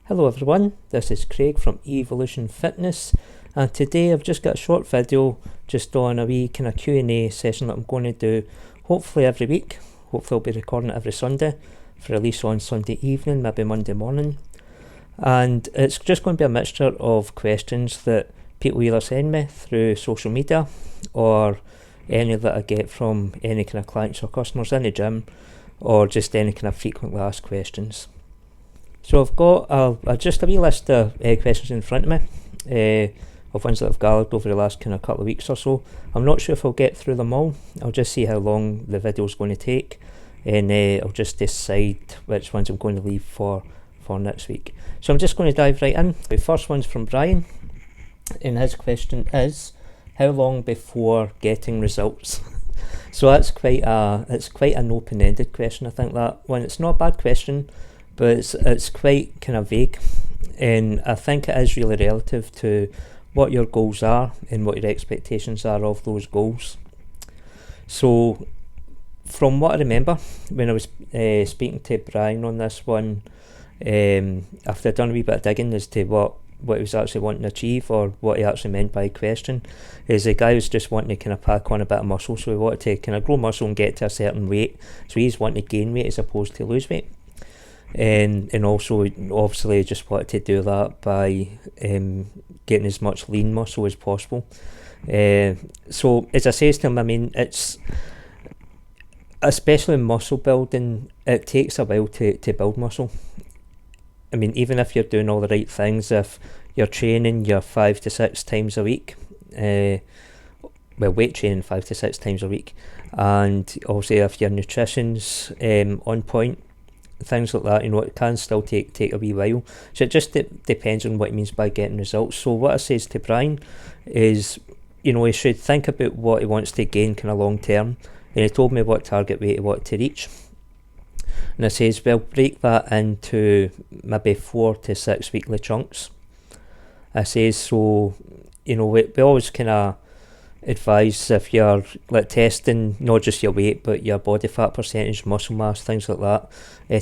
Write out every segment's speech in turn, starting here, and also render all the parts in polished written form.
Hello everyone, this is Craig from Evolution Fitness, and today I've just got a short video just on a wee kind of Q&A session that I'm going to do hopefully every week. Hopefully I'll be recording it every Sunday for release on Sunday evening, maybe Monday morning. And it's just going to be a mixture of questions that people either send me through social media or any that I get from any kind of clients or customers in the gym, or just any kind of frequently asked questions. So I've got just a wee list of questions in front of me, of ones that I've gathered over the last kind of couple of weeks or so. I'm not sure if I'll get through them all. I'll just see how long the video is going to take, and I'll just decide which ones I'm going to leave for next week. So I'm just going to dive right in. The first one's from Brian, and his question is, how long before getting results? So that's quite an open-ended question, I think, that one. It's not a bad question, but it's quite kind of vague, and I think it is really relative to what your goals are and what your expectations are of those goals. So from what I remember when I was speaking to Brian on this one, after I'd done a wee bit of digging as to what he was actually wanting to achieve, or what he actually meant by question, is the guy was just wanting to kind of pack on a bit of muscle. So he wanted to kind of grow muscle and get to a certain weight, so he's wanting to gain weight as opposed to lose weight. And also obviously just wanted to do that by getting as much lean muscle as possible. So as I says to him, I mean, it's especially in muscle building, it takes a while to build muscle. I mean, even if you're doing all the right things, if you're training your 5 to 6 times a week, weight training 5 to 6 times a week, and also if your nutrition's on point, things like that, it can still take a wee while. So it just depends on what he means by getting results. So what I says to Brian is, he should think about what he wants to gain kind of long term, and he told me what target weight he wanted to reach. And I says, well, break that into maybe 4 to 6 weekly chunks. I says, so, we always kind of advise, if you're like testing not just your weight but your body fat percentage, muscle mass, things like that,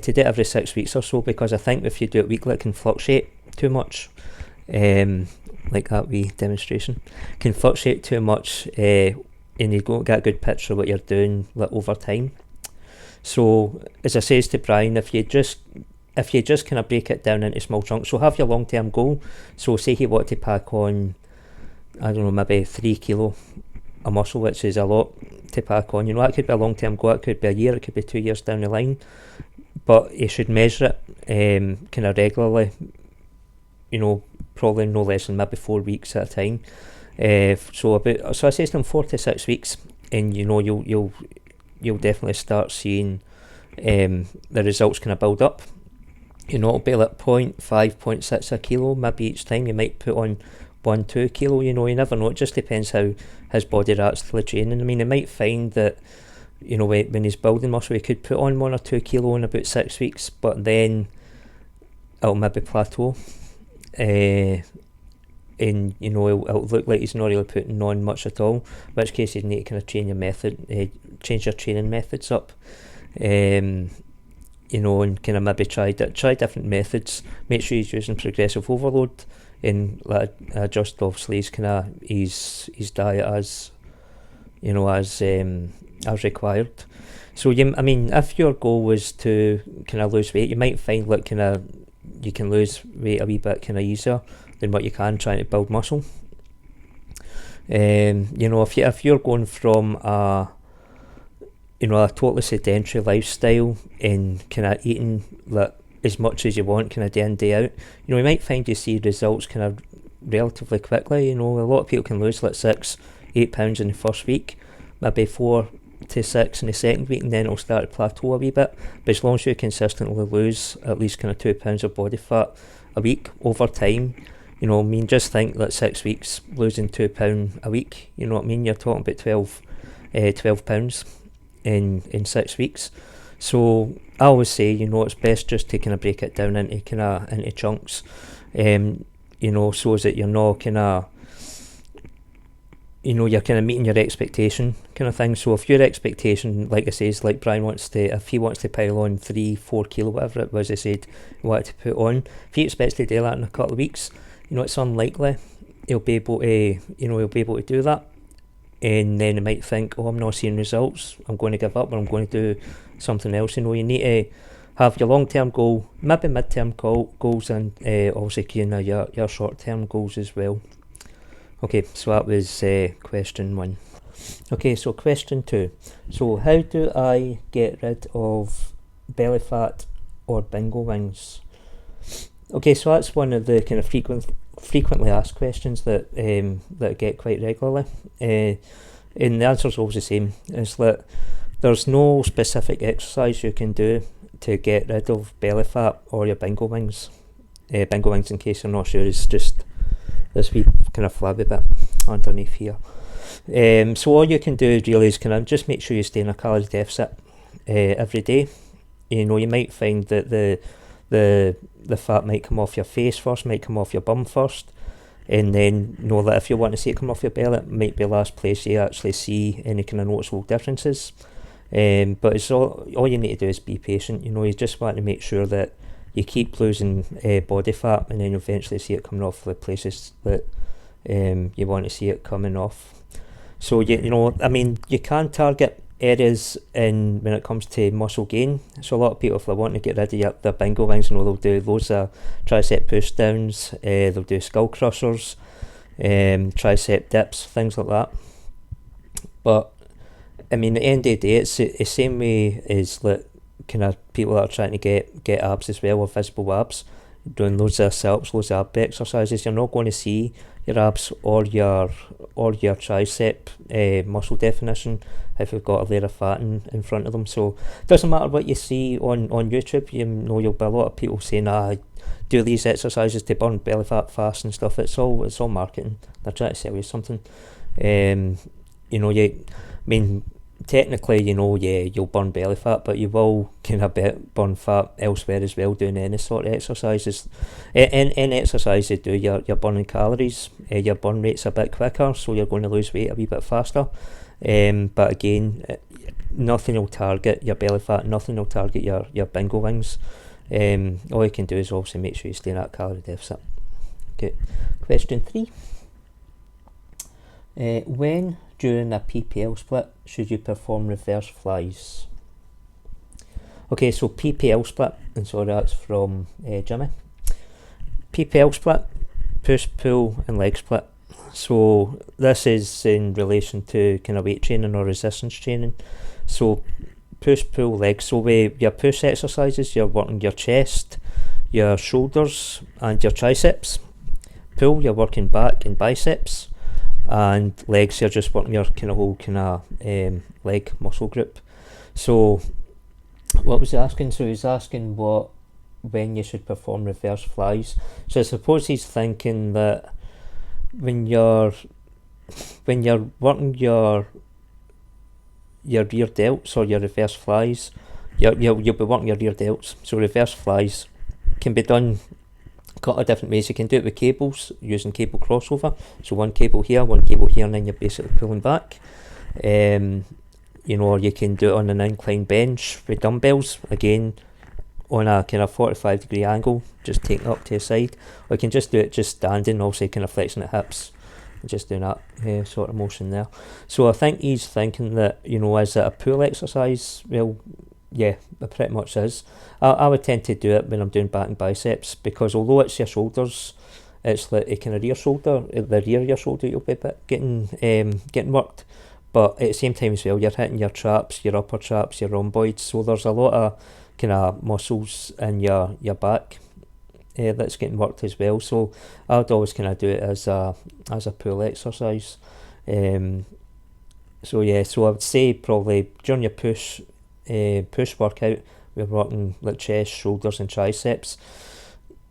to do it every 6 weeks or so, because I think if you do it weekly it can fluctuate too much, like that wee demonstration can fluctuate too much, and you don't get a good picture of what you're doing like over time. So as I says to Brian, if you just kind of break it down into small chunks, so have your long-term goal. So say he wanted to pack on, I don't know, maybe 3 kilo of muscle, which is a lot to pack on. That could be a long-term goal. It could be a year, it could be 2 years down the line, but you should measure it kind of regularly, probably no less than maybe 4 weeks at a time. So I say to them 4 to 6 weeks, and you'll definitely start seeing the results kind of build up. It'll be like 0.5, 0.6 a kilo maybe each time. You might put on 1-2 kilo, you never know. It just depends how his body reacts to the training. I mean, he might find that, when he's building muscle, he could put on 1 or 2 kilo in about 6 weeks, but then it'll maybe plateau. And it'll look like he's not really putting on much at all, in which case you need to kind of change your training methods up, and kind of maybe try different methods. Make sure he's using progressive overload, and adjust obviously his diet as as required. So if your goal was to kind of lose weight, you might find like you can lose weight a wee bit kind of easier than what you can trying to build muscle. If you're going from a totally sedentary lifestyle and kind of eating like as much as you want kind of day in day out, you might find you see results kind of relatively quickly. A lot of people can lose like 6-8 pounds in the first week, maybe 4 to 6 in the second week, and then it'll start to plateau a wee bit. But as long as you consistently lose at least kind of 2 pounds of body fat a week over time, just think that 6 weeks losing £2 a week, you're talking about 12 pounds in 6 weeks. So I always say, it's best just to kind of break it down into chunks, so that you're not kind of you know, you're kind of meeting your expectation kind of thing. So if your expectation, like I says, like Brian wants to, if he wants to pile on 3-4 kilo, whatever it was, he said he wanted to put on, if he expects to do that in a couple of weeks, you know, it's unlikely he'll be able to, do that. And then he might think, oh, I'm not seeing results, I'm going to give up, or I'm going to do something else. You know, you need to have your long-term goal, maybe mid-term goals, and obviously kind of your short-term goals as well. Okay, so that was question 1. Okay, so question 2. So how do I get rid of belly fat or bingo wings? Okay, so that's one of the kind of frequently asked questions that I get quite regularly. And the answer is always the same, is that there's no specific exercise you can do to get rid of belly fat or your bingo wings. Bingo wings, in case you're not sure, is just this wee kind of flabby bit underneath here. So all you can do really is kind of just make sure you stay in a calorie deficit every day. You know, you might find that the fat might come off your face first, might come off your bum first, and then know that if you want to see it come off your belly, it might be the last place you actually see any kind of noticeable differences. But it's all you need to do is be patient. You know, you just want to make sure that you keep losing body fat, and then eventually see it coming off the places that you want to see it coming off. So you know, I mean, you can target areas when it comes to muscle gain. So a lot of people, if they want to get rid of their bingo wings, you know, they'll do loads of tricep push downs, they'll do skull crushers, tricep dips, things like that. But I mean, at the end of the day, it's the same way as like kind of people that are trying to get abs as well, or visible abs, doing loads of sit-ups, loads of ab exercises. You're not going to see your abs or your tricep muscle definition if you've got a layer of fat in front of them. So it doesn't matter what you see on YouTube. You know, you'll be a lot of people saying, do these exercises to burn belly fat fast and stuff. It's all marketing. They're trying to sell you something. You know, technically, you know, yeah, you'll burn belly fat, but you will kind of burn fat elsewhere as well doing any sort of exercises. Any exercise you do, you're burning calories. Your burn rate's a bit quicker, so you're going to lose weight a wee bit faster. But again, nothing will target your belly fat, nothing will target your bingo wings. All you can do is obviously make sure you stay in that calorie deficit. Okay, question 3. When during a PPL split should you perform reverse flies? Okay, so PPL split, and so that's from Jimmy. PPL split, push, pull and leg split. So this is in relation to kind of weight training or resistance training. So push, pull, legs. So with your push exercises, you're working your chest, your shoulders and your triceps. Pull, you're working back and biceps. And legs, you're just working your kind of whole kind of leg muscle group. So what was he asking? So he's asking when you should perform reverse flies. So I suppose he's thinking that when you're working your rear delts or your reverse flies, you'll be working your rear delts. So reverse flies can be done a couple of different ways. You can do it with cables, using cable crossover. So one cable here, and then you're basically pulling back. You know, or you can do it on an incline bench with dumbbells, again on a kind of 45 degree angle, just taking it up to the side. Or you can just do it just standing, also kind of flexing the hips, and just doing that sort of motion there. So I think he's thinking that, you know, is it a pull exercise? Well, yeah, it pretty much is. I would tend to do it when I'm doing back and biceps, because although it's your shoulders, it's like a kind of rear shoulder, the rear of your shoulder you'll be getting worked. But at the same time as well, you're hitting your traps, your upper traps, your rhomboids. So there's a lot of kind of muscles in your back that's getting worked as well. So I would always kind of do it as a pull exercise. So yeah, so I would say probably during your push workout, we're working like chest, shoulders and triceps.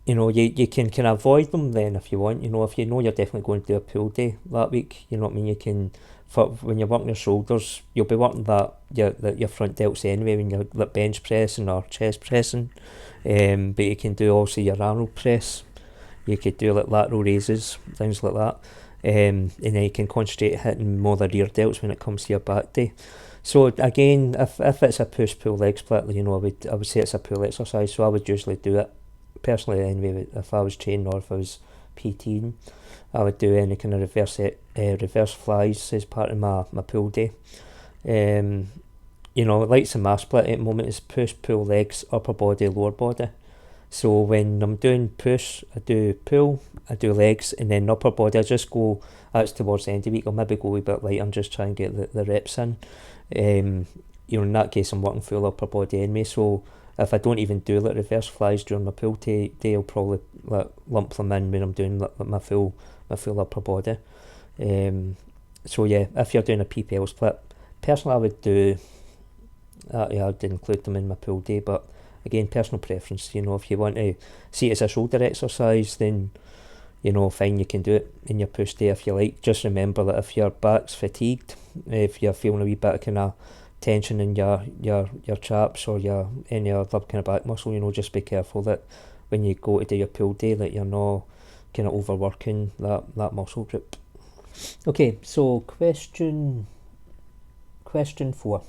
You know, you can kind of avoid them then if you want. You know, if you know you're definitely going to do a pull day that week, you know what I mean, you can, when you're working your shoulders, you'll be working your front delts anyway when you're like bench pressing or chest pressing. But you can do also your Arnold press. You could do like lateral raises, things like that. and then you can concentrate hitting more the rear delts when it comes to your back day. So again, if it's a push-pull leg split, you know, I would say it's a pull exercise, so I would usually do it personally anyway. If I was training or if I was PTing, I would do any kind of reverse flies as part of my pull day. You know, like some my split at the moment is push, pull legs, upper body, lower body. So when I'm doing push, I do pull, I do legs, and then upper body, I just go, that's towards the end of the week, I'll maybe go a wee bit light, I'm just trying to get the reps in. You know, in that case, I'm working full upper body anyway, so if I don't even do like reverse flies during my pull day, I'll probably like lump them in when I'm doing like my full upper body. So yeah, if you're doing a PPL split, personally I would do, yeah, I'd include them in my pull day, but again, personal preference. You know, if you want to see it as a shoulder exercise, then, you know, fine, you can do it in your push day if you like. Just remember that if your back's fatigued, if you're feeling a wee bit of kind of tension in your traps or your any other kind of back muscle, you know, just be careful that when you go to do your pull day that you're not kind of overworking that muscle group. Okay, so question 4.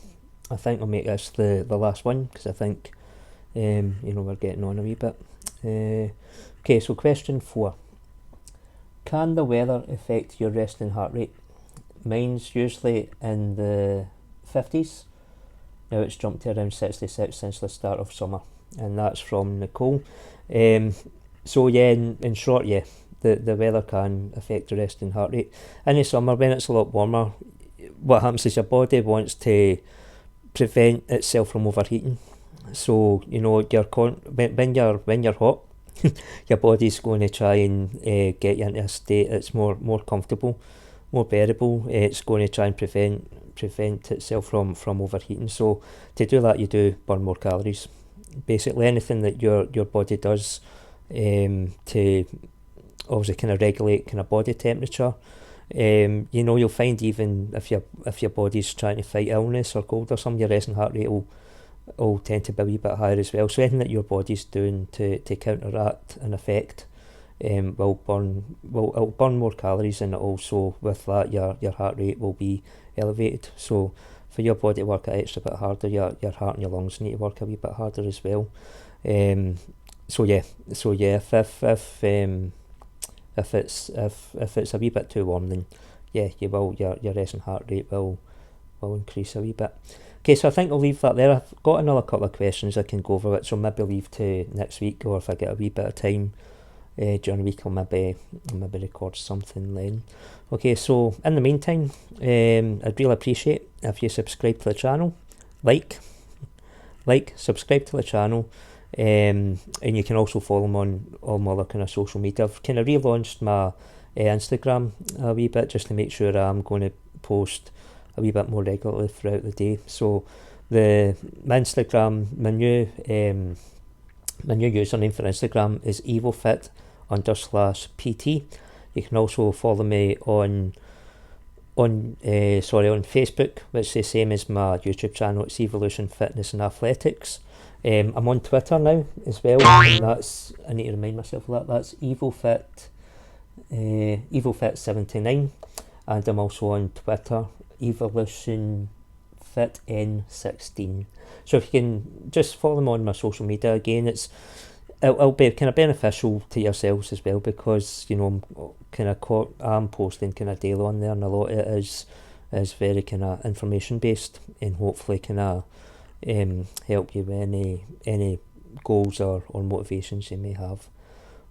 I think I'll make this the last one, because I think you know, we're getting on a wee bit. Okay, so question 4. Can the weather affect your resting heart rate? Mine's usually in the 50s. Now it's jumped to around 66 since the start of summer. And that's from Nicole. So yeah, in short, yeah, the weather can affect the resting heart rate. In the summer, when it's a lot warmer, what happens is your body wants to prevent itself from overheating. So, you know, when you're hot, your body's going to try and get you into a state that's more comfortable, more bearable. It's going to try and prevent itself from overheating. So to do that, you do burn more calories. Basically, anything that your body does to obviously kind of regulate kind of body temperature. You know, you'll find even if your body's trying to fight illness or cold or something, your resting heart rate will tend to be a wee bit higher as well. So anything that your body's doing to counteract an effect will burn more calories, and also with that your heart rate will be elevated. So for your body to work an extra bit harder, your heart and your lungs need to work a wee bit harder as well. So yeah, if it's a wee bit too warm, then yeah, your resting heart rate will increase a wee bit. Okay, so I think I'll leave that there. I've got another couple of questions I can go over it, so maybe I'll leave to next week, or if I get a wee bit of time during the week, I'll maybe record something then. Okay, so in the meantime, I'd really appreciate if you subscribe to the channel, subscribe to the channel, and you can also follow me on all my other kind of social media. I've kind of relaunched my Instagram a wee bit, just to make sure I'm going to post a wee bit more regularly throughout the day. So my Instagram, my new username for Instagram is evofit_PT. You can also follow me on Facebook, which is the same as my YouTube channel. It's Evolution Fitness and Athletics. I'm on Twitter now as well, and that's, I need to remind myself of that, that's Evofit79, and I'm also on Twitter, EvolutionFitN16. So if you can just follow them on my social media, again, it'll be kind of beneficial to yourselves as well, because, you know, I'm posting kind of daily on there, and a lot of it is very kind of information based, and hopefully kind of help you with any goals or motivations you may have.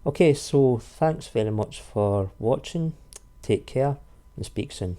Okay, so thanks very much for watching. Take care and speak soon.